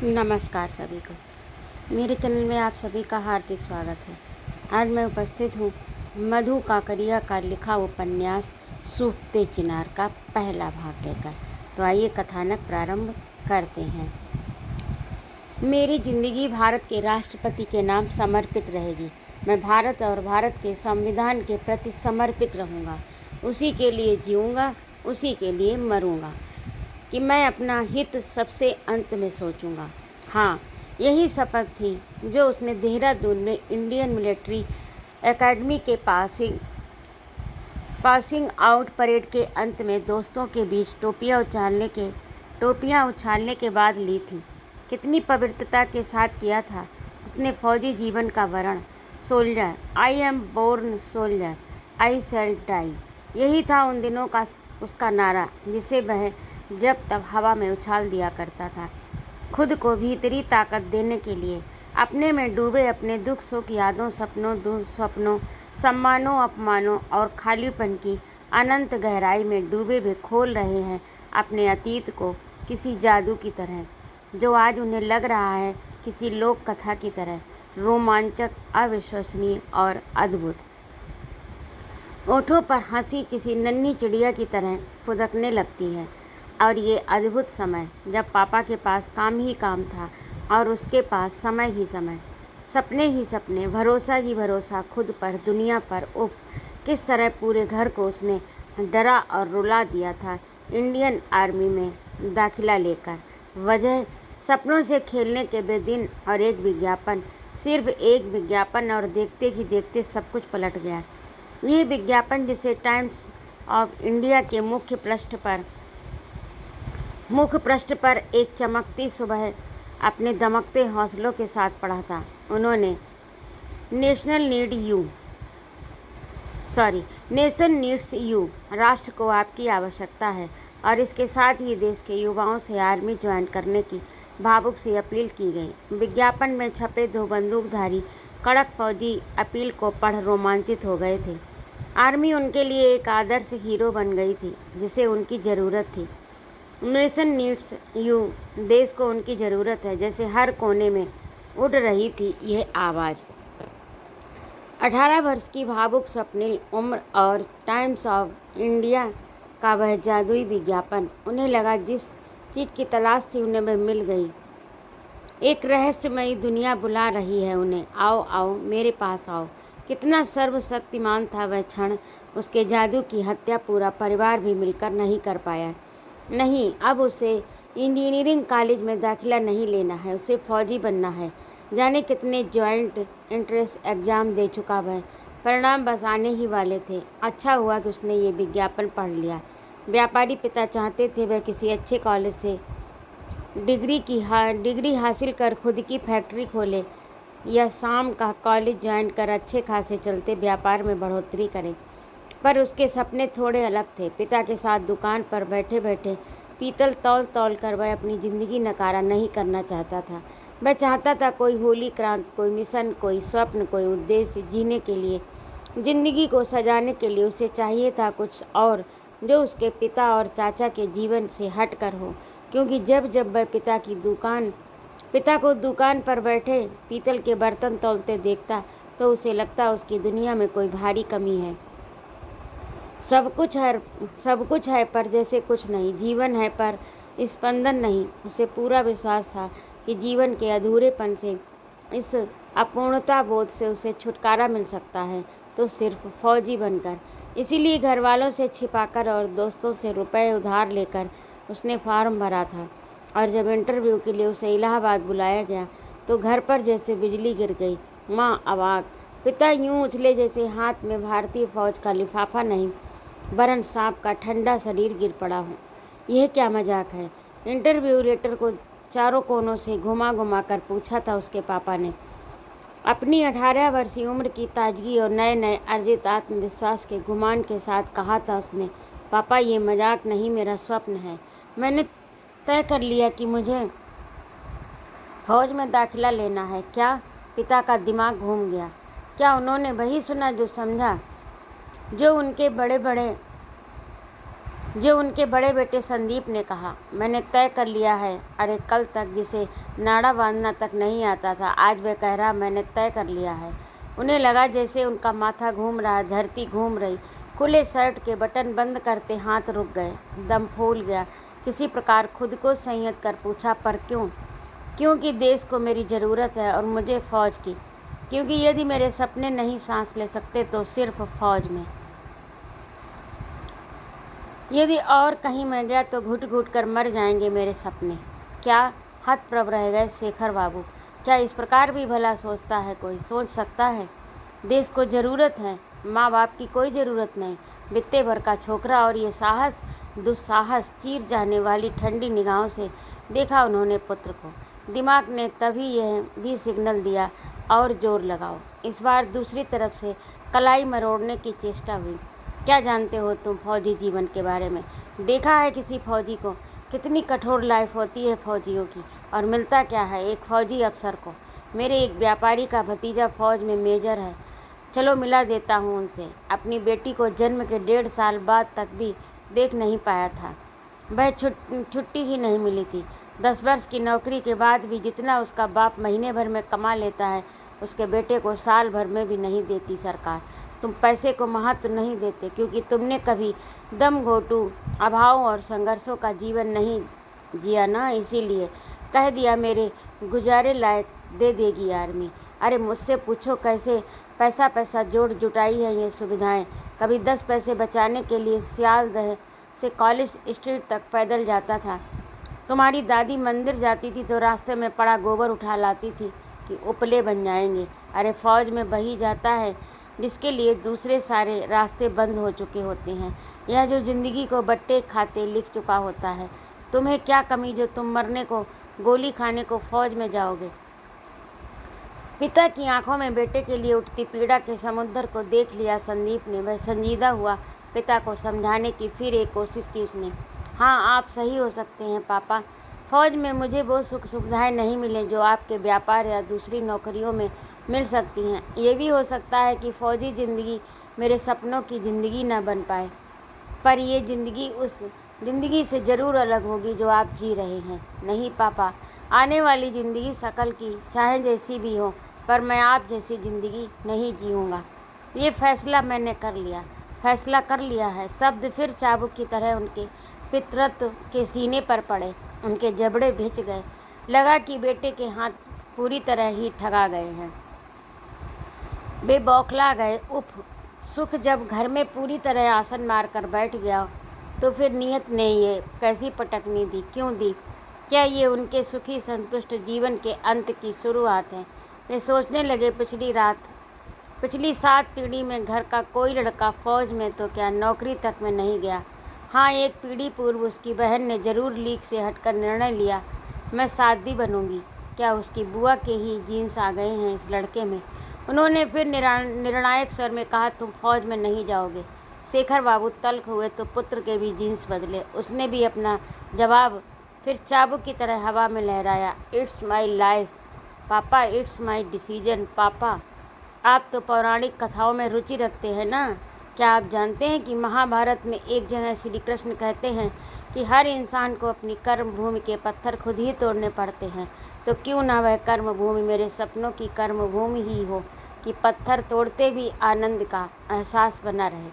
नमस्कार सभी को। मेरे चैनल में आप सभी का हार्दिक स्वागत है। आज मैं उपस्थित हूँ मधु काकड़िया का लिखा उपन्यास सूखते चिनार का पहला भाग लेकर। तो आइए कथानक प्रारंभ करते हैं। मेरी जिंदगी भारत के राष्ट्रपति के नाम समर्पित रहेगी। मैं भारत और भारत के संविधान के प्रति समर्पित रहूँगा। उसी के लिए जीऊँगा, उसी के लिए मरूँगा कि मैं अपना हित सबसे अंत में सोचूंगा। हाँ, यही शपथ थी जो उसने देहरादून में इंडियन मिलिट्री एकेडमी के पासिंग आउट परेड के अंत में दोस्तों के बीच टोपियां उछालने के बाद ली थी। कितनी पवित्रता के साथ किया था उसने फौजी जीवन का वर्ण। Soldier, I am born soldier, I shall die, यही था उन दिनों का उसका नारा, जिसे वह जब तब हवा में उछाल दिया करता था, खुद को भीतरी ताकत देने के लिए। अपने में डूबे, अपने दुख सुख, यादों, स्वप्नों, सम्मानों, अपमानों और खालीपन की अनंत गहराई में डूबे वे खोल रहे हैं अपने अतीत को किसी जादू की तरह, जो आज उन्हें लग रहा है किसी लोक कथा की तरह रोमांचक, अविश्वसनीय और अद्भुत। ओठों पर हंसी किसी नन्ही चिड़िया की तरह फुदकने लगती है। और ये अद्भुत समय जब पापा के पास काम ही काम था और उसके पास समय ही समय, सपने ही सपने, भरोसा ही भरोसा, खुद पर, दुनिया पर। उफ, किस तरह पूरे घर को उसने डरा और रुला दिया था इंडियन आर्मी में दाखिला लेकर। वजह सपनों से खेलने के बेदिन और एक विज्ञापन, सिर्फ एक विज्ञापन, और देखते ही देखते सब कुछ पलट गया। ये विज्ञापन जिसे टाइम्स ऑफ इंडिया के मुख्य पृष्ठ पर एक चमकती सुबह अपने दमकते हौसलों के साथ पढ़ा था। उन्होंने नेशन नीड्स यू, राष्ट्र को आपकी आवश्यकता है, और इसके साथ ही देश के युवाओं से आर्मी ज्वाइन करने की भावुक सी अपील की गई। विज्ञापन में छपे दो बंदूकधारी कड़क फौजी अपील को पढ़ रोमांचित हो गए थे। आर्मी उनके लिए एक आदर्श हीरो बन गई थी जिसे उनकी ज़रूरत थी। नेशन नीड्स यू, देश को उनकी ज़रूरत है, जैसे हर कोने में उड़ रही थी यह आवाज़। 18 वर्ष की भावुक स्वप्निल उम्र और टाइम्स ऑफ इंडिया का वह जादुई विज्ञापन, उन्हें लगा जिस चीज़ की तलाश थी उन्हें वह मिल गई। एक रहस्यमयी दुनिया बुला रही है उन्हें, आओ आओ मेरे पास आओ। कितना सर्वशक्तिमान था वह क्षण। उसके जादू की हत्या पूरा परिवार भी मिलकर नहीं कर पाया। नहीं, अब उसे इंजीनियरिंग कॉलेज में दाखिला नहीं लेना है, उसे फौजी बनना है। जाने कितने जॉइंट एंट्रेंस एग्ज़ाम दे चुका वह, परिणाम बस आने ही वाले थे। अच्छा हुआ कि उसने ये विज्ञापन पढ़ लिया। व्यापारी पिता चाहते थे वह किसी अच्छे कॉलेज से डिग्री हासिल कर खुद की फैक्ट्री खोले या शाम का कॉलेज ज्वाइन कर अच्छे खासे चलते व्यापार में बढ़ोतरी करे। पर उसके सपने थोड़े अलग थे। पिता के साथ दुकान पर बैठे बैठे पीतल तौल कर वह अपनी ज़िंदगी नकारा नहीं करना चाहता था। वह चाहता था कोई होली क्रांति, कोई मिशन, कोई स्वप्न, कोई उद्देश्य। जीने के लिए, ज़िंदगी को सजाने के लिए उसे चाहिए था कुछ और, जो उसके पिता और चाचा के जीवन से हट कर हो। क्योंकि जब जब वह पिता को दुकान पर बैठे पीतल के बर्तन तौलते देखता तो उसे लगता उसकी दुनिया में कोई भारी कमी है। सब कुछ है पर जैसे कुछ नहीं। जीवन है पर स्पंदन नहीं। उसे पूरा विश्वास था कि जीवन के अधूरेपन से, इस अपूर्णता बोध से उसे छुटकारा मिल सकता है तो सिर्फ फौजी बनकर। इसीलिए घर वालों से छिपाकर और दोस्तों से रुपए उधार लेकर उसने फॉर्म भरा था। और जब इंटरव्यू के लिए उसे इलाहाबाद बुलाया गया तो घर पर जैसे बिजली गिर गई। माँ अवाक, पिता यूं उछले जैसे हाथ में भारतीय फौज का लिफाफा नहीं वरन सांप का ठंडा शरीर गिर पड़ा हो। यह क्या मजाक है? इंटरव्यू लेटर को चारों कोनों से घुमा कर पूछा था उसके पापा ने। अपनी 18 वर्षीय उम्र की ताजगी और नए नए अर्जित आत्मविश्वास के गुमान के साथ कहा था उसने, पापा ये मजाक नहीं, मेरा स्वप्न है। मैंने तय कर लिया कि मुझे फौज में दाखिला लेना है। क्या? पिता का दिमाग घूम गया। क्या उन्होंने वही सुना जो समझा, जो उनके बड़े बड़े जो उनके बड़े बेटे संदीप ने कहा। मैंने तय कर लिया है। अरे कल तक जिसे नाड़ा बांधना तक नहीं आता था, आज वह कह रहा मैंने तय कर लिया है। उन्हें लगा जैसे उनका माथा घूम रहा, धरती घूम रही। खुले शर्ट के बटन बंद करते हाथ रुक गए, दम फूल गया। किसी प्रकार खुद को संयत कर पूछा, पर क्यों? क्योंकि देश को मेरी ज़रूरत है और मुझे फ़ौज की। क्योंकि यदि मेरे सपने नहीं सांस ले सकते तो सिर्फ फ़ौज में। यदि और कहीं मैं गया तो घुट घुट कर मर जाएंगे मेरे सपने। क्या? हतप्रभ रह गए शेखर बाबू। क्या इस प्रकार भी भला सोचता है कोई? सोच सकता है? देश को ज़रूरत है, माँ बाप की कोई ज़रूरत नहीं। बित्ते भर का छोकरा और ये साहस दुस्साहस। चीर जाने वाली ठंडी निगाहों से देखा उन्होंने पुत्र को। दिमाग ने तभी यह भी सिग्नल दिया, और जोर लगाओ। इस बार दूसरी तरफ से कलाई मरोड़ने की चेष्टा हुई। क्या जानते हो तुम फौजी जीवन के बारे में? देखा है किसी फौजी को? कितनी कठोर लाइफ होती है फौजियों की, और मिलता क्या है एक फौजी अफसर को? मेरे एक व्यापारी का भतीजा फौज में मेजर है। चलो मिला देता हूँ उनसे। अपनी बेटी को जन्म के 1.5 साल बाद तक भी देख नहीं पाया था। वह छुट्टी ही नहीं मिली थी। 10 वर्ष की नौकरी के बाद भी जितना उसका बाप महीने भर में कमा लेता है, उसके बेटे को साल भर में भी नहीं देती सरकार। तुम पैसे को महत्व नहीं देते क्योंकि तुमने कभी दम घोटू अभाव और संघर्षों का जीवन नहीं जिया ना, इसीलिए कह दिया मेरे गुजारे लायक दे देगी आर्मी। अरे मुझसे पूछो कैसे पैसा जोड़ जुटाई है ये सुविधाएं। कभी 10 पैसे बचाने के लिए सियालदह से कॉलेज स्ट्रीट तक पैदल जाता था। तुम्हारी दादी मंदिर जाती थी तो रास्ते में पड़ा गोबर उठा लाती थी कि उपले बन जाएंगे। अरे फौज में वही जाता है जिसके लिए दूसरे सारे रास्ते बंद हो चुके होते हैं, यह जो ज़िंदगी को बट्टे खाते लिख चुका होता है। तुम्हें क्या कमी जो तुम मरने को, गोली खाने को फौज में जाओगे? पिता की आंखों में बेटे के लिए उठती पीड़ा के समुद्र को देख लिया संदीप ने। वह संजीदा हुआ। पिता को समझाने की फिर एक कोशिश की उसने। हाँ, आप सही हो सकते हैं पापा। फौज में मुझे वो सुख सुविधाएं नहीं मिले जो आपके व्यापार या दूसरी नौकरियों में मिल सकती हैं। ये भी हो सकता है कि फौजी ज़िंदगी मेरे सपनों की ज़िंदगी न बन पाए, पर ये ज़िंदगी उस ज़िंदगी से ज़रूर अलग होगी जो आप जी रहे हैं। नहीं पापा, आने वाली ज़िंदगी शकल की चाहे जैसी भी हो, पर मैं आप जैसी ज़िंदगी नहीं जीऊँगा। ये फैसला मैंने कर लिया। फैसला कर लिया है। शब्द फिर चाबुक की तरह उनके पितृत्व के सीने पर पड़े। उनके जबड़े भिंच गए। लगा कि बेटे के हाथ पूरी तरह ही ठगा गए हैं। वे बौखला गए। उफ, सुख जब घर में पूरी तरह आसन मारकर बैठ गया तो फिर नियत ने ये कैसी पटकनी दी? क्यों दी? क्या ये उनके सुखी संतुष्ट जीवन के अंत की शुरुआत है? वे सोचने लगे, पिछली 7 पीढ़ी में घर का कोई लड़का फौज में तो क्या नौकरी तक में नहीं गया। हाँ, एक पीढ़ी पूर्व उसकी बहन ने जरूर लीक से हटकर निर्णय लिया, मैं साध्वी बनूंगी। क्या उसकी बुआ के ही जीन्स आ गए हैं इस लड़के में? उन्होंने फिर निर्णायक स्वर में कहा, तुम फौज में नहीं जाओगे। शेखर बाबू तल्ख हुए तो पुत्र के भी जीन्स बदले। उसने भी अपना जवाब फिर चाबुक की तरह हवा में लहराया, इट्स माई लाइफ पापा, इट्स माई डिसीजन। पापा, आप तो पौराणिक कथाओं में रुचि रखते हैं ना? क्या आप जानते हैं कि महाभारत में एक जगह श्री कृष्ण कहते हैं कि हर इंसान को अपनी कर्म भूमि के पत्थर खुद ही तोड़ने पड़ते हैं? तो क्यों ना वह कर्म भूमि मेरे सपनों की कर्म भूमि ही हो कि पत्थर तोड़ते भी आनंद का एहसास बना रहे।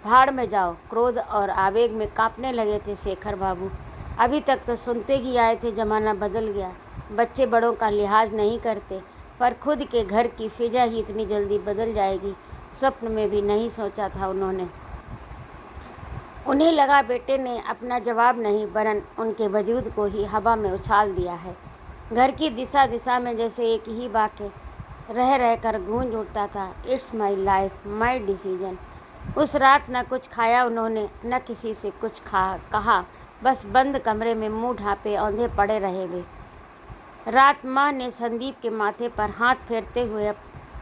भाड़ में जाओ। क्रोध और आवेग में कांपने लगे थे शेखर बाबू। अभी तक तो सुनते ही आए थे ज़माना बदल गया, बच्चे बड़ों का लिहाज नहीं करते, पर खुद के घर की फिजा ही इतनी जल्दी बदल जाएगी स्वप्न में भी नहीं सोचा था उन्होंने। उन्हें लगा बेटे ने अपना जवाब नहीं वरन उनके वजूद को ही हवा में उछाल दिया है। घर की दिशा दिशा में जैसे एक ही वाक्य रह रहकर गूंज उठता था, it's my life my decision. उस रात न कुछ खाया उन्होंने, न किसी से कुछ कहा, बस बंद कमरे में मुंह ढांपे औंधे पड़े रहे वे। रात माँ ने संदीप के माथे पर हाथ फेरते हुए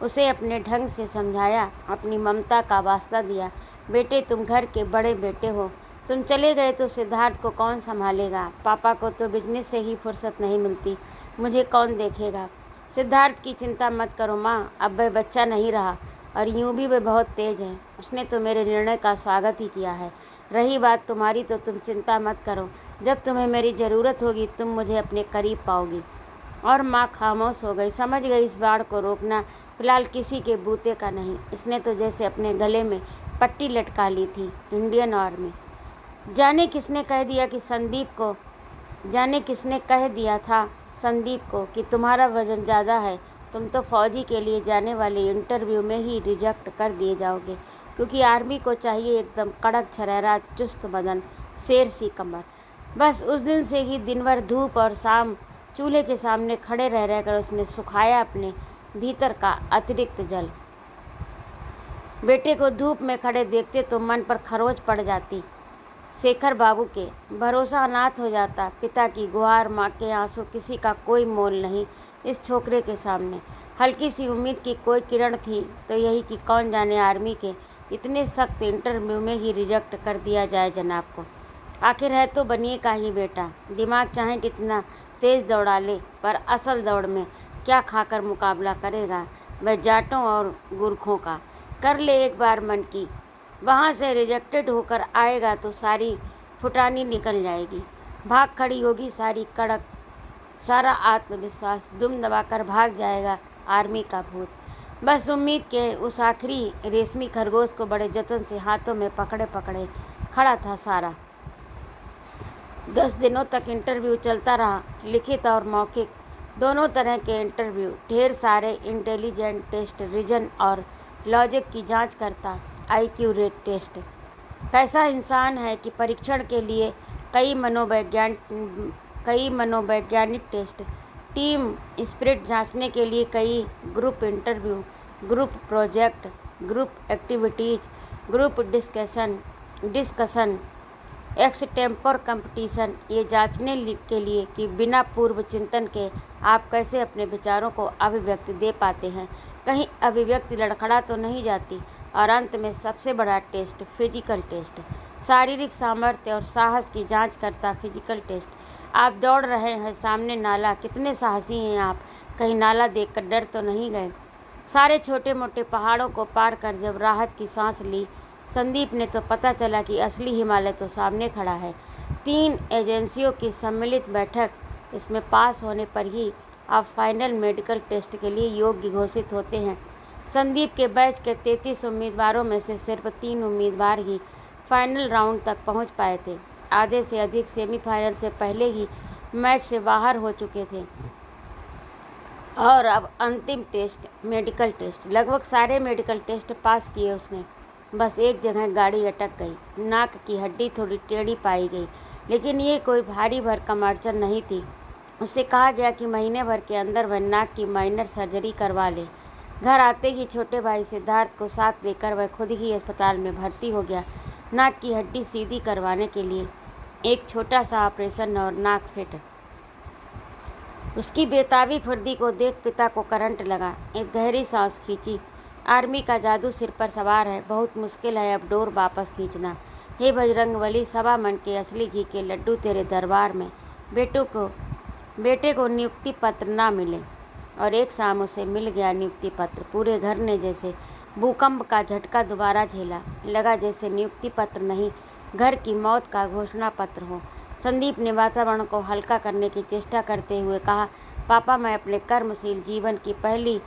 उसे अपने ढंग से समझाया, अपनी ममता का वास्ता दिया। बेटे, तुम घर के बड़े बेटे हो, तुम चले गए तो सिद्धार्थ को कौन संभालेगा? पापा को तो बिजनेस से ही फुर्सत नहीं मिलती, मुझे कौन देखेगा? सिद्धार्थ की चिंता मत करो माँ, अब वह बच्चा नहीं रहा और यूं भी वह बहुत तेज है। उसने तो मेरे निर्णय का स्वागत ही किया है। रही बात तुम्हारी तो तुम चिंता मत करो, जब तुम्हें मेरी ज़रूरत होगी तुम मुझे अपने करीब पाओगी। और माँ खामोश हो गई, समझ गई इस बाढ़ को रोकना फिलहाल किसी के बूते का नहीं। इसने तो जैसे अपने गले में पट्टी लटका ली थी। Indian army. जाने किसने कह दिया कि संदीप को जाने किसने कह दिया था संदीप को कि तुम्हारा वज़न ज़्यादा है, तुम तो फौजी के लिए जाने वाले इंटरव्यू में ही रिजेक्ट कर दिए जाओगे, क्योंकि आर्मी को चाहिए एकदम कड़क छरेरा चुस्त बदन, शेर सी कमर। बस उस दिन से ही दिन भर धूप और शाम चूल्हे के सामने खड़े रह रहकर उसने सुखाया अपने भीतर का अतिरिक्त जल। बेटे को धूप में खड़े देखते तो मन पर खरोच पड़ जाती। शेखर बाबू के भरोसा अनाथ हो जाता। पिता की गुहार, माँ के आंसू, किसी का कोई मोल नहीं इस छोकरे के सामने। हल्की सी उम्मीद की कोई किरण थी तो यही कि कौन जाने आर्मी के इतने सख्त इंटरव्यू में ही रिजेक्ट कर दिया जाए जनाब को। आखिर है तो बनिए का ही बेटा, दिमाग चाहे कितना तेज़ दौड़ा ले पर असल दौड़ में क्या खाकर मुकाबला करेगा वह जाटों और गुरखों का। कर ले एक बार मन की, वहाँ से रिजेक्टेड होकर आएगा तो सारी फुटानी निकल जाएगी, भाग खड़ी होगी सारी कड़क, सारा आत्मविश्वास दुम दबाकर भाग जाएगा आर्मी का भूत। बस उम्मीद के उस आखिरी रेशमी खरगोश को बड़े जतन से हाथों में पकड़े पकड़े खड़ा था सारा। 10 दिनों तक इंटरव्यू चलता रहा, लिखित और मौखिक दोनों तरह के इंटरव्यू। ढेर सारे इंटेलिजेंट टेस्ट, रीजन और लॉजिक की जांच करता, IQ रेट टेस्ट, कैसा इंसान है कि परीक्षण के लिए कई मनोवैज्ञानिक टेस्ट, टीम स्पिरिट जांचने के लिए कई group interview, group project, group activities, group discussion, extempore competition, ये जांचने के लिए कि बिना पूर्व चिंतन के आप कैसे अपने विचारों को अभिव्यक्ति दे पाते हैं, कहीं अभिव्यक्ति लड़खड़ा तो नहीं जाती। और अंत में सबसे बड़ा टेस्ट, फिजिकल टेस्ट, शारीरिक सामर्थ्य और साहस की जांच करता फिजिकल टेस्ट। आप दौड़ रहे हैं, सामने नाला, कितने साहसी हैं आप, कहीं नाला देखकर डर तो नहीं गए। सारे छोटे मोटे पहाड़ों को पार कर जब राहत की सांस ली संदीप ने तो पता चला कि असली हिमालय तो सामने खड़ा है। 3 एजेंसियों की सम्मिलित बैठक, इसमें पास होने पर ही आप फाइनल मेडिकल टेस्ट के लिए योग्य घोषित होते हैं। संदीप के बैच के 33 उम्मीदवारों में से सिर्फ 3 उम्मीदवार ही फाइनल राउंड तक पहुंच पाए थे। आधे से अधिक सेमीफाइनल से पहले ही मैच से बाहर हो चुके थे। और अब अंतिम टेस्ट, मेडिकल टेस्ट। लगभग सारे मेडिकल टेस्ट पास किए उसने, बस एक जगह गाड़ी अटक गई, नाक की हड्डी थोड़ी टेढ़ी पाई गई, लेकिन ये कोई भारी भरकम अड़चन नहीं थी। उससे कहा गया कि महीने भर के अंदर वह नाक की माइनर सर्जरी करवा ले। घर आते ही छोटे भाई सिद्धार्थ को साथ लेकर वह खुद ही अस्पताल में भर्ती हो गया, नाक की हड्डी सीधी करवाने के लिए। एक छोटा सा ऑपरेशन और नाक फिट। उसकी बेताबी फुर्ती को देख पिता को करंट लगा। एक गहरी सांस खींची। आर्मी का जादू सिर पर सवार है, बहुत मुश्किल है अब डोर वापस खींचना। हे बजरंगबली, सवा मन के असली घी के लड्डू तेरे दरबार में। बेटे को नियुक्ति पत्र ना मिले, और एक शाम उसे मिल गया नियुक्ति पत्र। पूरे घर ने जैसे भूकंप का झटका दोबारा झेला। लगा जैसे नियुक्ति पत्र नहीं, घर की मौत का घोषणा पत्र हो। संदीप ने वातावरण को हल्का करने की चेष्टा करते हुए कहा, पापा, मैं अपने कर्मशील जीवन की पहली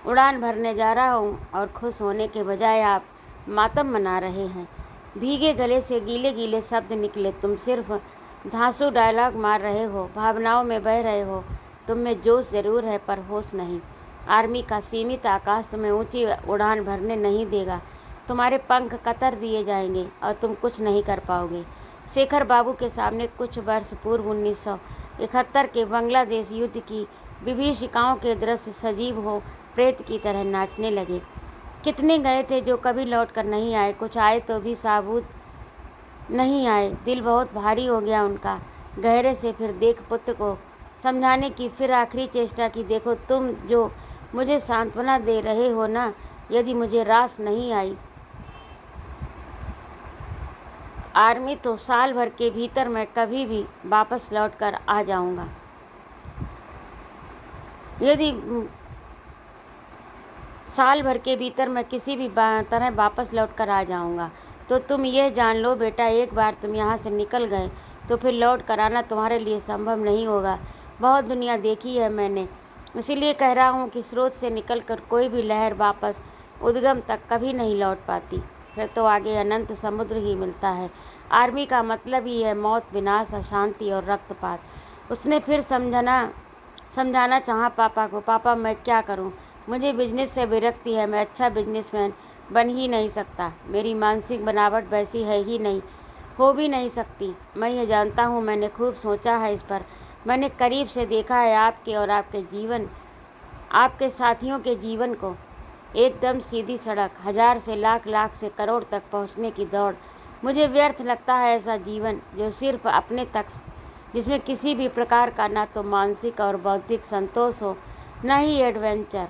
उड़ान भरने जा रहा हूँ और खुश होने के बजाय आप मातम मना रहे हैं। भीगे गले से गीले गीले शब्द निकले। तुम सिर्फ धांसू डायलॉग मार रहे हो, भावनाओं में बह रहे हो। तुम में जोश जरूर है पर होश नहीं। आर्मी का सीमित आकाश तुम्हें ऊंची उड़ान भरने नहीं देगा। तुम्हारे पंख कतर दिए जाएंगे और तुम कुछ नहीं कर पाओगे। शेखर बाबू के सामने कुछ वर्ष पूर्व 1971 के बांग्लादेश युद्ध की विभीषिकाओं के दृश्य सजीव हो प्रेत की तरह नाचने लगे। कितने गए थे जो कभी लौट कर नहीं आए, कुछ आए तो भी साबुत नहीं आए। दिल बहुत भारी हो गया उनका। गहरे से फिर देख पुत्र को समझाने की फिर आखिरी चेष्टा की। देखो, तुम जो मुझे सांत्वना दे रहे हो ना, यदि मुझे रास नहीं आई आर्मी तो साल भर के भीतर मैं कभी भी वापस लौट कर आ जाऊंगा। यदि साल भर के भीतर मैं किसी भी तरह वापस लौट कर आ जाऊंगा। तो तुम यह जान लो बेटा, एक बार तुम यहाँ से निकल गए तो फिर लौट कर आना तुम्हारे लिए संभव नहीं होगा। बहुत दुनिया देखी है मैंने, इसीलिए कह रहा हूँ कि स्रोत से निकलकर कोई भी लहर वापस उद्गम तक कभी नहीं लौट पाती। फिर तो आगे अनंत समुद्र ही मिलता है। आर्मी का मतलब ही है मौत, विनाश, अशांति और रक्तपात। उसने फिर समझाना चाहा पापा को। पापा, मैं क्या करूं? मुझे बिजनेस से विरक्ति है। मैं अच्छा बिजनेसमैन बन ही नहीं सकता। मेरी मानसिक बनावट वैसी है ही नहीं, हो भी नहीं सकती। मैं ये जानता हूँ, मैंने खूब सोचा है इस पर। मैंने करीब से देखा है आपके और आपके साथियों के जीवन को। एकदम सीधी सड़क, 1000 से लाख, लाख से करोड़ तक पहुँचने की दौड़। मुझे व्यर्थ लगता है ऐसा जीवन जो सिर्फ अपने तक, जिसमें किसी भी प्रकार का ना तो मानसिक और बौद्धिक संतोष हो, न ही एडवेंचर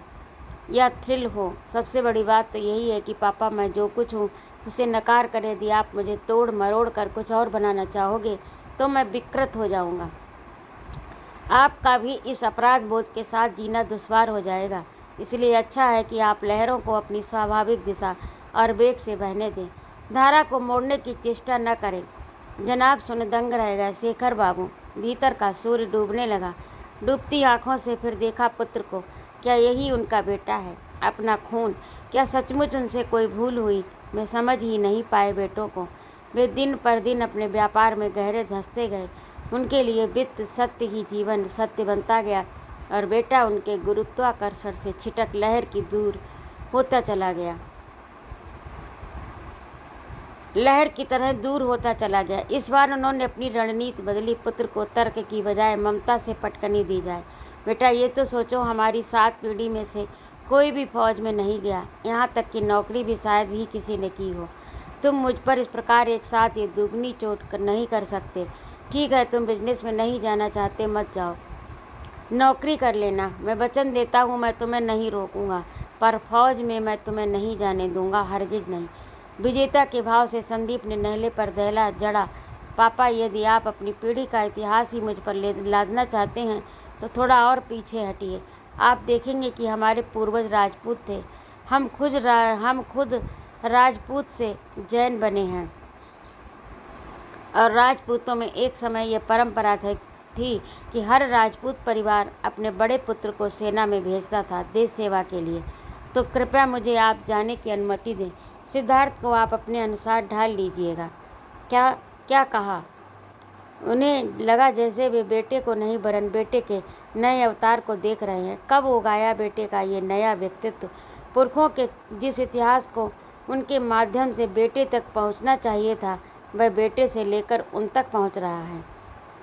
या थ्रिल हो। सबसे बड़ी बात तो यही है कि पापा, मैं जो कुछ हूँ उसे नकार कर यदि आप मुझे तोड़ मरोड़ कर कुछ और बनाना चाहोगे तो मैं विकृत हो जाऊँगा। आपका भी इस अपराध बोध के साथ जीना दुश्वार हो जाएगा। इसलिए अच्छा है कि आप लहरों को अपनी स्वाभाविक दिशा और वेग से बहने दें, धारा को मोड़ने की चेष्टा न करें। जनाब सुन दंग रह गए। शेखर बाबू, भीतर का सूर्य डूबने लगा। डूबती आंखों से फिर देखा पुत्र को। क्या यही उनका बेटा है, अपना खून? क्या सचमुच उनसे कोई भूल हुई? वे समझ ही नहीं पाए बेटों को। वे दिन पर दिन अपने व्यापार में गहरे धंसते गए। उनके लिए वित्त सत्य ही जीवन सत्य बनता गया और बेटा उनके गुरुत्वाकर्षण से छिटक लहर की दूर होता चला गया, लहर की तरह दूर होता चला गया। इस बार उन्होंने अपनी रणनीति बदली। पुत्र को तर्क की बजाय ममता से पटकनी दी जाए। बेटा, ये तो सोचो, हमारी 7 पीढ़ी में से कोई भी फौज में नहीं गया, यहाँ तक कि नौकरी भी शायद ही किसी ने की हो। तुम मुझ पर इस प्रकार एक साथ ये दुगनी चोट नहीं कर सकते। ठीक है, तुम बिजनेस में नहीं जाना चाहते, मत जाओ, नौकरी कर लेना। मैं वचन देता हूँ मैं तुम्हें नहीं रोकूंगा, पर फौज में मैं तुम्हें नहीं जाने दूंगा, हरगिज नहीं। विजेता के भाव से संदीप ने नहले पर दहला जड़ा। पापा, यदि आप अपनी पीढ़ी का इतिहास ही मुझ पर लादना चाहते हैं तो थोड़ा और पीछे हटिए। आप देखेंगे कि हमारे पूर्वज राजपूत थे। हम खुद राजपूत से जैन बने हैं। और राजपूतों में एक समय यह परंपरा थी कि हर राजपूत परिवार अपने बड़े पुत्र को सेना में भेजता था देश सेवा के लिए। तो कृपया मुझे आप जाने की अनुमति दें। सिद्धार्थ को आप अपने अनुसार ढाल लीजिएगा। क्या क्या कहा? उन्हें लगा जैसे वे बेटे को नहीं वरन बेटे के नए अवतार को देख रहे हैं। कब उगाया बेटे का ये नया व्यक्तित्व? पुरखों के जिस इतिहास को उनके माध्यम से बेटे तक पहुंचना चाहिए था, वह बेटे से लेकर उन तक पहुंच रहा है।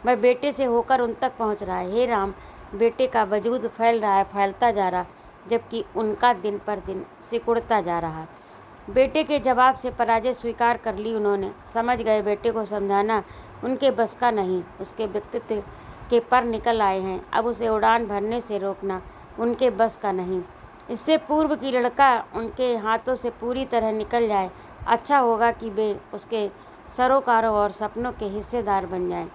वह बेटे से होकर उन तक पहुंच रहा है। हे राम, बेटे का वजूद फैल रहा है, फैलता जा रहा, जबकि उनका दिन पर दिन सिकुड़ता जा रहा। बेटे के जवाब से पराजय स्वीकार कर ली उन्होंने। समझ गए बेटे को समझाना उनके बस का नहीं। उसके व्यक्तित्व के पर निकल आए हैं, अब उसे उड़ान भरने से रोकना उनके बस का नहीं। इससे पूर्व की लड़का उनके हाथों से पूरी तरह निकल जाए, अच्छा होगा कि वे उसके सरोकारों और सपनों के हिस्सेदार बन जाएं।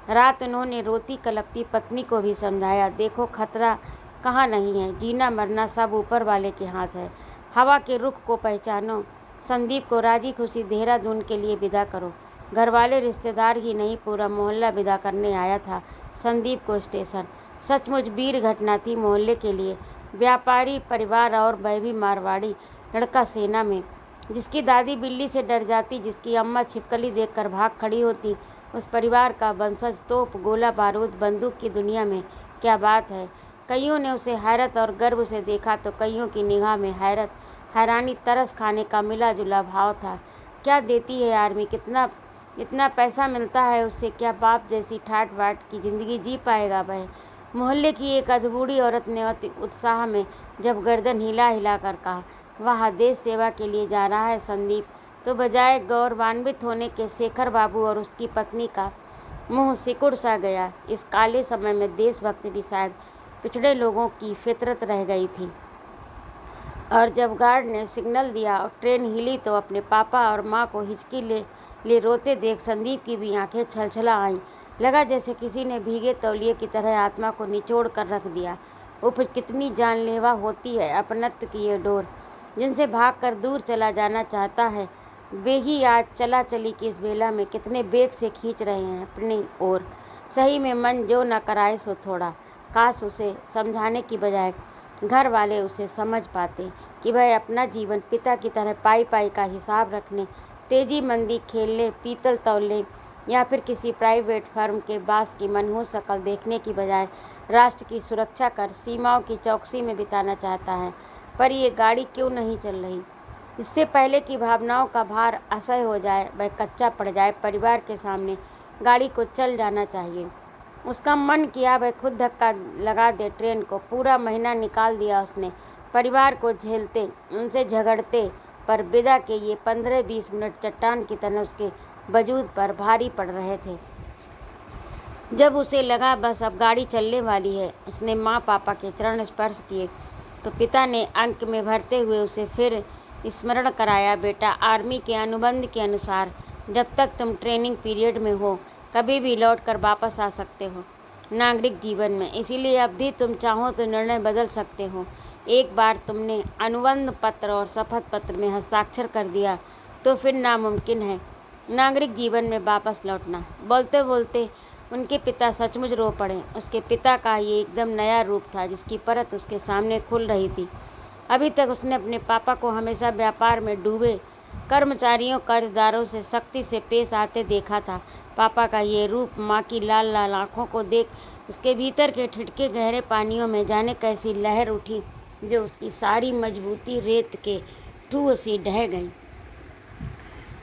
रात उन्होंने रोती कलपती पत्नी को भी समझाया, देखो खतरा कहाँ नहीं है, जीना मरना सब ऊपर वाले के हाथ है। हवा के रुख को पहचानो। संदीप को राजी खुशी देहरादून के लिए विदा करो। घरवाले रिश्तेदार ही नहीं, पूरा मोहल्ला विदा करने आया था संदीप को स्टेशन। सचमुच वीर घटना थी मोहल्ले के लिए। व्यापारी परिवार और वह भी मारवाड़ी लड़का सेना में। जिसकी दादी बिल्ली से डर जाती, जिसकी अम्मा छिपकली देखकर भाग खड़ी होती, उस परिवार का वंशज तोप गोला बारूद बंदूक की दुनिया में क्या बात है। कईयों ने उसे हैरत और गर्व से देखा तो कईयों की निगाह में हैरत, हैरानी, तरस खाने का मिला जुला भाव था। क्या देती है आर्मी, इतना पैसा मिलता है उससे क्या बाप जैसी ठाट बाट की ज़िंदगी जी पाएगा वह? मोहल्ले की एक अधबूढ़ी औरत ने अति उत्साह में जब गर्दन हिला हिला कर कहा, वाह, देश सेवा के लिए जा रहा है संदीप, तो बजाय गौरवान्वित होने के शेखर बाबू और उसकी पत्नी का मुंह सिकुड़ सा गया। इस काले समय में देशभक्ति भी शायद पिछड़े लोगों की फितरत रह गई थी। और जब गार्ड ने सिग्नल दिया और ट्रेन हिली तो अपने पापा और माँ को हिचकी ले रोते देख संदीप की भी आंखें छलछला आईं। लगा जैसे किसी ने भीगे तौलिए की तरह आत्मा को निचोड़ कर रख दिया। उफ, कितनी जानलेवा होती है अपनत्व की ये डोर, जिनसे भागकर दूर चला जाना चाहता है वे ही आज चला चली की इस बेला में कितने बेग से खींच रहे हैं अपनी ओर। सही में मन जो न कराए सो थोड़ा। काश उसे समझाने की बजाय घर वाले उसे समझ पाते कि वह अपना जीवन पिता की तरह पाई पाई का हिसाब रखने, तेजी मंदी खेलने, पीतल तौलने या फिर किसी प्राइवेट फर्म के बास की मनहूस शक्ल देखने की बजाय राष्ट्र की सुरक्षा कर सीमाओं की चौकसी में बिताना चाहता है। पर ये गाड़ी क्यों नहीं चल रही? इससे पहले कि भावनाओं का भार असह्य हो जाए, वह कच्चा पड़ जाए, परिवार के सामने गाड़ी को चल जाना चाहिए। उसका मन किया वह खुद धक्का लगा दे ट्रेन को। पूरा महीना निकाल दिया उसने परिवार को झेलते, उनसे झगड़ते, पर विदा के ये 15-20 मिनट चट्टान की तरह उसके वजूद पर भारी पड़ रहे थे। जब उसे लगा बस अब गाड़ी चलने वाली है, उसने माँ पापा के चरण स्पर्श किए तो पिता ने अंक में भरते हुए उसे फिर स्मरण कराया, बेटा आर्मी के अनुबंध के अनुसार जब तक तुम ट्रेनिंग पीरियड में हो कभी भी लौट कर वापस आ सकते हो नागरिक जीवन में। इसीलिए अब भी तुम चाहो तो निर्णय बदल सकते हो। एक बार तुमने अनुबंध पत्र और शपथ पत्र में हस्ताक्षर कर दिया तो फिर नामुमकिन है नागरिक जीवन में वापस लौटना। बोलते बोलते उनके पिता सचमुच रो पड़े। उसके पिता का ये एकदम नया रूप था जिसकी परत उसके सामने खुल रही थी। अभी तक उसने अपने पापा को हमेशा व्यापार में डूबे कर्मचारियों कर्जदारों से सख्ती से पेश आते देखा था। पापा का ये रूप, माँ की लाल लाल आँखों को देख उसके भीतर के ठिठके गहरे पानियों में जाने कैसी लहर उठी जो उसकी सारी मजबूती रेत के ठूह सी ढह गई।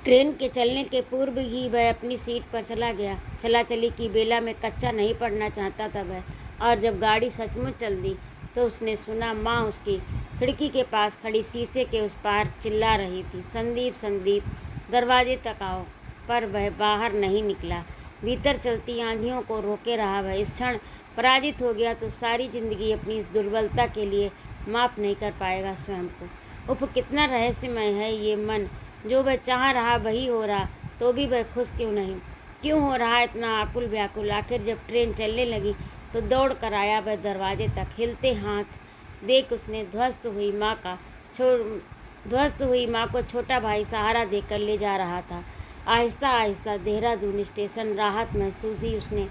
ट्रेन के चलने के पूर्व ही वह अपनी सीट पर चला गया। चला चली की बेला में कच्चा नहीं पड़ना चाहता था वह। और जब गाड़ी सचमुच चल दी तो उसने सुना माँ उसकी खिड़की के पास खड़ी शीशे के उस पार चिल्ला रही थी, संदीप संदीप दरवाजे तक आओ। पर वह बाहर नहीं निकला। भीतर चलती आंधियों को रोके रहा। वह इस क्षण पराजित हो गया तो सारी जिंदगी अपनी इस दुर्बलता के लिए माफ़ नहीं कर पाएगा स्वयं को। उफ, कितना रहस्यमय है ये मन। जो वह चाह रहा वही हो रहा तो भी वह खुश क्यों नहीं? क्यों हो रहा इतना आकुल व्याकुल? आखिर जब ट्रेन चलने लगी तो दौड़ कर आया वह दरवाजे तक। हिलते हाथ देख उसने ध्वस्त हुई माँ को छोटा भाई सहारा देकर ले जा रहा था। आहिस्ता आहिस्ता देहरादून स्टेशन राहत महसूसी उसने।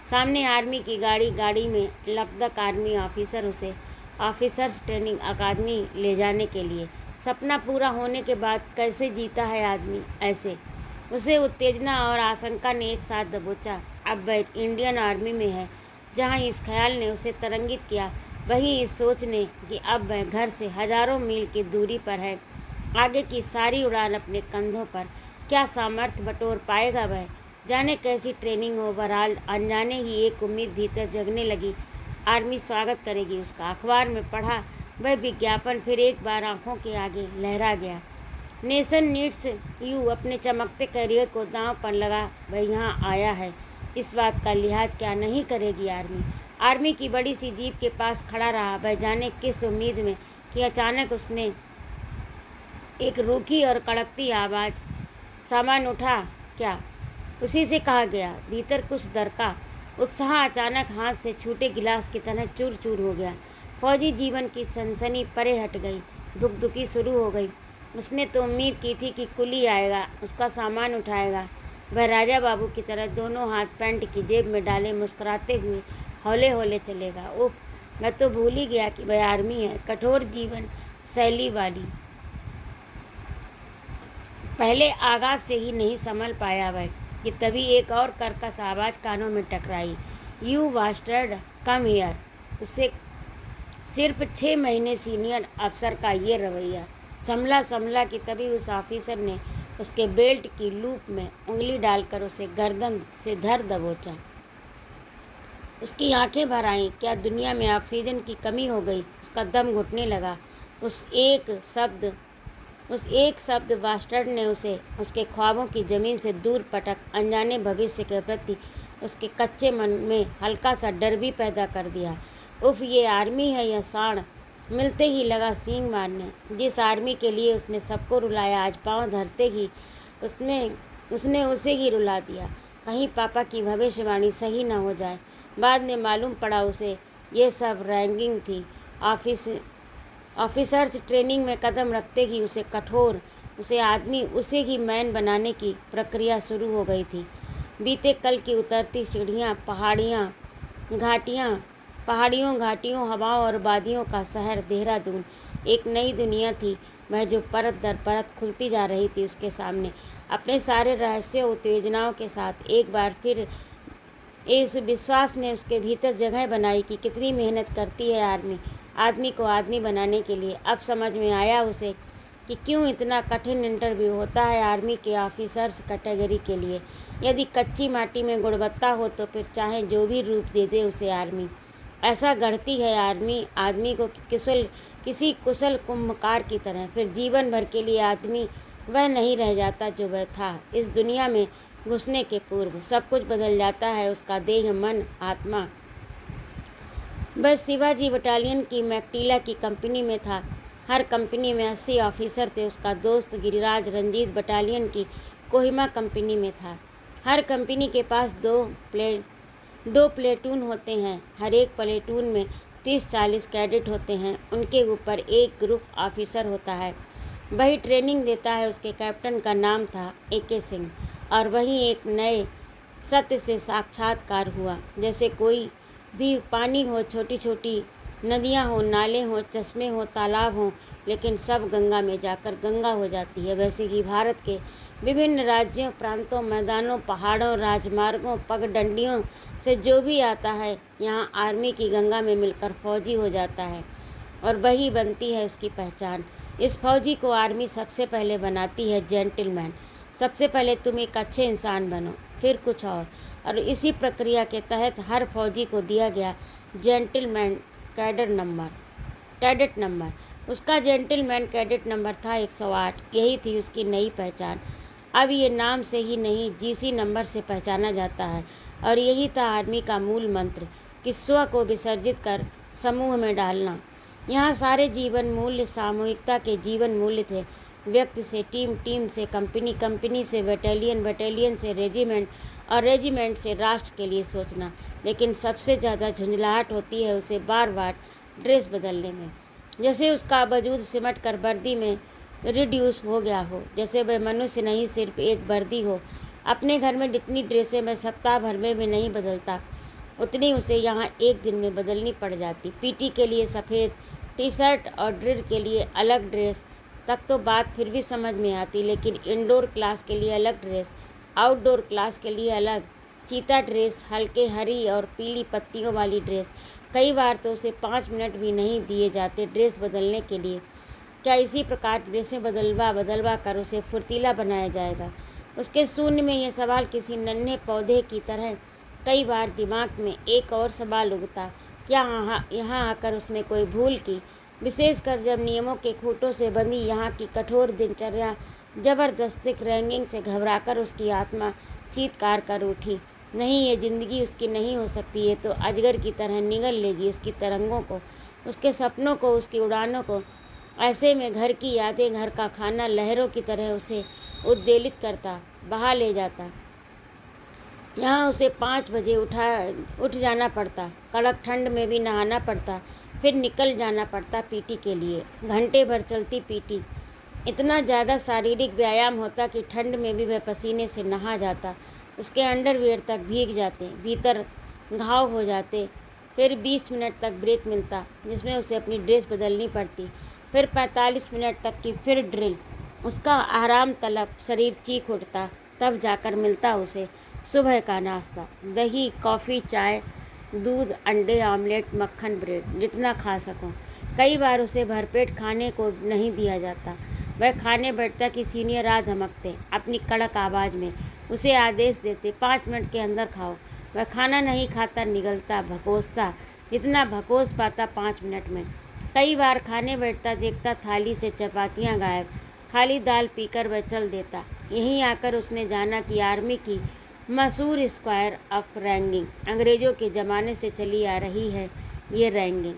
सामने आर्मी की गाड़ी में लकदक आर्मी ऑफिसर उसे ऑफिसर्स ट्रेनिंग अकादमी ले जाने के लिए। सपना पूरा होने के बाद कैसे जीता है आदमी ऐसे? उसे उत्तेजना और आशंका ने एक साथ दबोचा। अब वह इंडियन आर्मी में है। जहाँ इस ख्याल ने उसे तरंगित किया, वहीं इस सोच ने कि अब वह घर से हजारों मील की दूरी पर है। आगे की सारी उड़ान अपने कंधों पर। क्या सामर्थ्य बटोर पाएगा वह? जाने कैसी ट्रेनिंग हो। बहरहाल अनजाने ही एक उम्मीद भीतर जगने लगी, आर्मी स्वागत करेगी उसका। अखबार में पढ़ा वह विज्ञापन फिर एक बार आंखों के आगे लहरा गया। Nation needs you. अपने चमकते करियर को दांव पर लगा वह यहाँ आया है। इस बात का लिहाज क्या नहीं करेगी आर्मी? आर्मी की बड़ी सी जीप के पास खड़ा रहा वह जाने किस उम्मीद में कि अचानक उसने एक रूखी और कड़कती आवाज़, सामान उठा क्या? उसी से कहा गया। भीतर कुछ दरका। उत्साह अचानक हाथ से छूटे गिलास की तरह चूर चूर हो गया। फौजी जीवन की सनसनी परे हट गई। धुकधुकी शुरू हो गई। उसने तो उम्मीद की थी कि कुली आएगा, उसका सामान उठाएगा। वह राजा बाबू की तरह दोनों हाथ पैंट की जेब में डाले मुस्कुराते हुए हौले हौले चलेगा। उफ, मैं तो भूल ही गया कि वह आर्मी है, कठोर जीवन शैली वाली। पहले आगाज से ही नहीं संभल पाया वह कि तभी एक और कर्कश आवाज़ कानों में टकराई, यू बास्टर्ड कम हियर। उससे सिर्फ 6 महीने सीनियर अफसर का ये रवैया संभला कि तभी उस ऑफिसर ने उसके बेल्ट की लूप में उंगली डालकर उसे गर्दन से धर दबोचा। उसकी आंखें भर आईं। क्या दुनिया में ऑक्सीजन की कमी हो गई? उसका दम घुटने लगा। उस एक शब्द बास्टर्ड ने उसे उसके ख्वाबों की ज़मीन से दूर पटक अनजाने भविष्य के प्रति उसके कच्चे मन में हल्का सा डर भी पैदा कर दिया। उफ, ये आर्मी है या सांड? मिलते ही लगा सींग मारने। जिस आर्मी के लिए उसने सबको रुलाया, आज पाँव धरते ही उसने उसे ही रुला दिया। कहीं पापा की भविष्यवाणी सही न हो जाए। बाद में मालूम पड़ा उसे ये सब रैगिंग थी। ऑफिसर्स ट्रेनिंग में कदम रखते ही उसे कठोर उसे ही मैन बनाने की प्रक्रिया शुरू हो गई थी। बीते कल की उतरती सीढ़ियाँ, पहाड़ियों, घाटियों, हवाओं और वादियों का शहर देहरादून एक नई दुनिया थी, वह जो परत दर परत खुलती जा रही थी उसके सामने। अपने सारे रहस्यों, उत्तेजनाओं के साथ एक बार फिर इस विश्वास ने उसके भीतर जगह बनाई कि कितनी मेहनत करती है आदमी को आदमी बनाने के लिए। अब समझ में आया उसे कि क्यों इतना कठिन इंटरव्यू होता है आर्मी के ऑफिसर्स कैटेगरी के लिए। यदि कच्ची माटी में गुणवत्ता हो तो फिर चाहे जो भी रूप दे दे उसे आर्मी। ऐसा गढ़ती है आदमी को किसी कुशल कुम्भकार की तरह। फिर जीवन भर के लिए आदमी वह नहीं रह जाता जो वह था। इस दुनिया में घुसने के पूर्व सब कुछ बदल जाता है, उसका देह, मन, आत्मा। बस शिवाजी बटालियन की मैकटीला की कंपनी में था। हर कंपनी में 80 ऑफिसर थे। उसका दोस्त गिरिराज रंजीत बटालियन की कोहिमा कंपनी में था। हर कंपनी के पास दो प्लेटून होते हैं। हर एक प्लेटून में 30-40 कैडेट होते हैं। उनके ऊपर एक ग्रुप ऑफिसर होता है, वही ट्रेनिंग देता है। उसके कैप्टन का नाम था AK सिंह, और वही एक नए सत्य से साक्षात्कार हुआ। जैसे कोई भी पानी हो, छोटी छोटी नदियाँ हो, नाले हो, चश्मे हो, तालाब हो, लेकिन सब गंगा में जाकर गंगा हो जाती है। वैसे ही भारत के विभिन्न राज्यों, प्रांतों, मैदानों, पहाड़ों, राजमार्गों, पगडंडियों से जो भी आता है यहाँ आर्मी की गंगा में मिलकर फौजी हो जाता है, और वही बनती है उसकी पहचान। इस फौजी को आर्मी सबसे पहले बनाती है जेंटलमैन। सबसे पहले तुम एक अच्छे इंसान बनो, फिर कुछ और इसी प्रक्रिया के तहत हर फौजी को दिया गया जेंटलमैन कैडेट नंबर। उसका जेंटलमैन कैडेट नंबर था 108। यही थी उसकी नई पहचान। अब ये नाम से ही नहीं, GC नंबर से पहचाना जाता है। और यही था आर्मी का मूल मंत्र कि स्व को विसर्जित कर समूह में डालना। यहाँ सारे जीवन मूल्य सामूहिकता के जीवन मूल्य थे। व्यक्ति से टीम, टीम से कंपनी, कंपनी से बैटालियन, बैटालियन से रेजिमेंट, और रेजिमेंट से राष्ट्र के लिए सोचना। लेकिन सबसे ज़्यादा झुंझलाहट होती है उसे बार बार ड्रेस बदलने में। जैसे उसका वजूद सिमट कर वर्दी में रिड्यूस हो गया हो, जैसे वह मनुष्य नहीं सिर्फ एक वर्दी हो। अपने घर में जितनी ड्रेसें मैं सप्ताह भर में भी नहीं बदलता, उतनी उसे यहाँ एक दिन में बदलनी पड़ जाती। PT के लिए सफ़ेद टी-शर्ट और ड्रिल के लिए अलग ड्रेस तक तो बात फिर भी समझ में आती, लेकिन इंडोर क्लास के लिए अलग ड्रेस, आउटडोर क्लास के लिए अलग चीता ड्रेस, हल्के हरी और पीली पत्तियों वाली ड्रेस। कई बार तो उसे 5 मिनट भी नहीं दिए जाते ड्रेस बदलने के लिए। क्या इसी प्रकार ड्रेसें बदलवा कर उसे फुर्तीला बनाया जाएगा? उसके शून्य में यह सवाल किसी नन्हे पौधे की तरह कई बार दिमाग में एक और सवाल उगता। क्या यहाँ आकर उसने कोई भूल की? विशेषकर जब नियमों के खूंटों से बंधी यहाँ की कठोर दिनचर्या, जबरदस्ती रैंगिंग से घबराकर उसकी आत्मा चीत्कार कर उठी। नहीं, ये ज़िंदगी उसकी नहीं हो सकती। ये तो अजगर की तरह निगल लेगी उसकी तरंगों को, उसके सपनों को, उसकी उड़ानों को। ऐसे में घर की यादें, घर का खाना लहरों की तरह उसे उद्वेलित करता, बहा ले जाता। यहाँ उसे 5 बजे उठ जाना पड़ता, कड़क ठंड में भी नहाना पड़ता, फिर निकल जाना पड़ता PT के लिए। घंटे भर चलती PT। इतना ज़्यादा शारीरिक व्यायाम होता कि ठंड में भी वह पसीने से नहा जाता। उसके अंडरवियर तक भीग जाते, भीतर घाव हो जाते। फिर 20 मिनट तक ब्रेक मिलता जिसमें उसे अपनी ड्रेस बदलनी पड़ती। फिर 45 मिनट तक की फिर ड्रिल। उसका आराम तलब, शरीर चीख उठता। तब जाकर मिलता उसे सुबह का नाश्ता, दही, कॉफ़ी, चाय, दूध, अंडे, ऑमलेट, मक्खन, ब्रेड, जितना खा सको। कई बार उसे भरपेट खाने को नहीं दिया जाता। वह खाने बैठता कि सीनियर आ धमकते अपनी कड़क आवाज़ में, उसे आदेश देते 5 मिनट के अंदर खाओ। वह खाना नहीं खाता, निगलता, भकोसता, जितना भकोस पाता 5 मिनट में। कई बार खाने बैठता, देखता थाली से चपातियाँ गायब, खाली दाल पीकर वह चल देता। यहीं आकर उसने जाना कि आर्मी की मशहूर स्क्वायर ऑफ रैंगिंग अंग्रेज़ों के ज़माने से चली आ रही है। ये रैंगिंग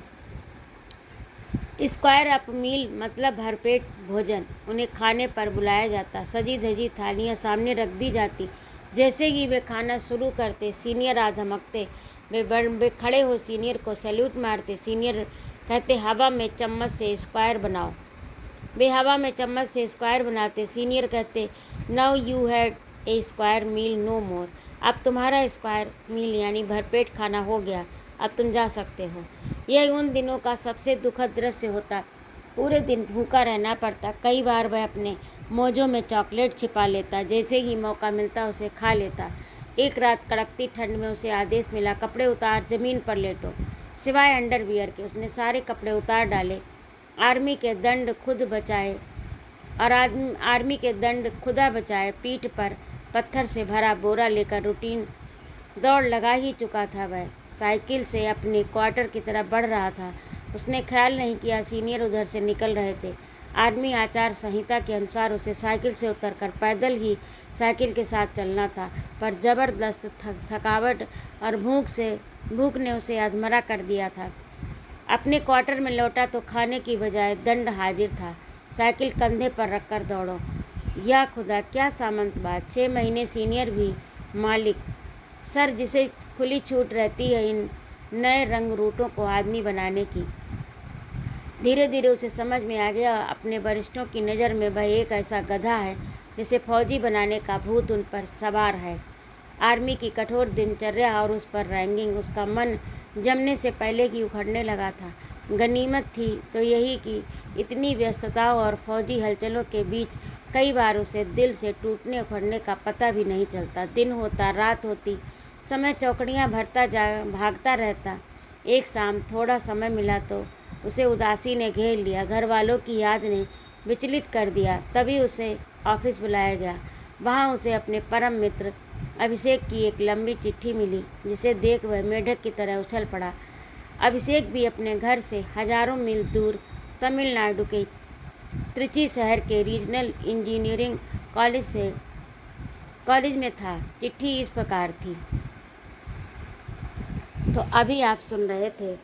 स्क्वायर अप मील मतलब भरपेट भोजन। उन्हें खाने पर बुलाया जाता, सजी धजी थालियाँ सामने रख दी जाती। जैसे ही वे खाना शुरू करते, सीनियर आ धमकते। वे खड़े हो सीनियर को सैल्यूट मारते। सीनियर कहते, हवा में चम्मच से स्क्वायर बनाओ। वे हवा में चम्मच से स्क्वायर बनाते। सीनियर कहते, now you had a square meal no more. अब तुम्हारा स्क्वायर मील यानी भरपेट खाना हो गया, अब तुम जा सकते हो। यह उन दिनों का सबसे दुखद दृश्य होता। पूरे दिन भूखा रहना पड़ता। कई बार वह अपने मोजों में चॉकलेट छिपा लेता, जैसे ही मौका मिलता उसे खा लेता। एक रात कड़कती ठंड में उसे आदेश मिला, कपड़े उतार ज़मीन पर लेटो। सिवाय अंडरवियर के उसने सारे कपड़े उतार डाले। आर्मी के दंड खुद बचाए और आर्मी के दंड खुदा बचाए। पीठ पर पत्थर से भरा बोरा लेकर रूटीन दौड़ लगा ही चुका था। वह साइकिल से अपने क्वार्टर की तरफ बढ़ रहा था। उसने ख्याल नहीं किया सीनियर उधर से निकल रहे थे। आर्मी आचार संहिता के अनुसार उसे साइकिल से उतरकर पैदल ही साइकिल के साथ चलना था, पर जबरदस्त थकावट और भूख ने उसे अधमरा कर दिया था। अपने क्वार्टर में लौटा तो खाने की बजाय दंड हाजिर था। साइकिल कंधे पर रखकर दौड़ो। या खुदा, क्या सामंतवाद! 6 महीने सीनियर भी मालिक सर, जिसे खुली छूट रहती है इन नए रंग रूटों को आदमी बनाने की। धीरे धीरे उसे समझ में आ गया, अपने वरिष्ठों की नज़र में वह एक ऐसा गधा है जिसे फौजी बनाने का भूत उन पर सवार है। आर्मी की कठोर दिनचर्या और उस पर रैंकिंग उसका मन जमने से पहले ही उखड़ने लगा था। गनीमत थी तो यही कि इतनी व्यस्तताओं और फौजी हलचलों के बीच कई बार उसे दिल से टूटने उखड़ने का पता भी नहीं चलता। दिन होता, रात होती, समय चौकड़ियाँ भरता भागता रहता। एक शाम थोड़ा समय मिला तो उसे उदासी ने घेर लिया। घर वालों की याद ने विचलित कर दिया। तभी उसे ऑफिस बुलाया गया। वहाँ उसे अपने परम मित्र अभिषेक की एक लंबी चिट्ठी मिली, जिसे देख वह मेढक की तरह उछल पड़ा। अभिषेक भी अपने घर से हजारों मील दूर तमिलनाडु के त्रिची शहर के रीजनल इंजीनियरिंग कॉलेज में था। चिट्ठी इस प्रकार थी। तो अभी आप सुन रहे थे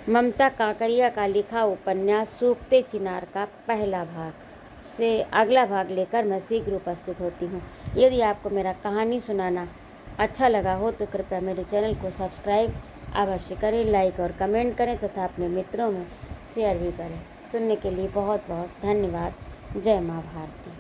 ममता काकरिया का लिखा उपन्यास सूखते चिनार का पहला भाग से अगला भाग लेकर मैं शीघ्र उपस्थित होती हूँ। यदि आपको मेरा कहानी सुनाना अच्छा लगा हो तो कृपया मेरे चैनल को सब्सक्राइब अवश्य करें, लाइक और कमेंट करें तथा अपने मित्रों में शेयर भी करें। सुनने के लिए बहुत बहुत धन्यवाद। जय माँ भारती।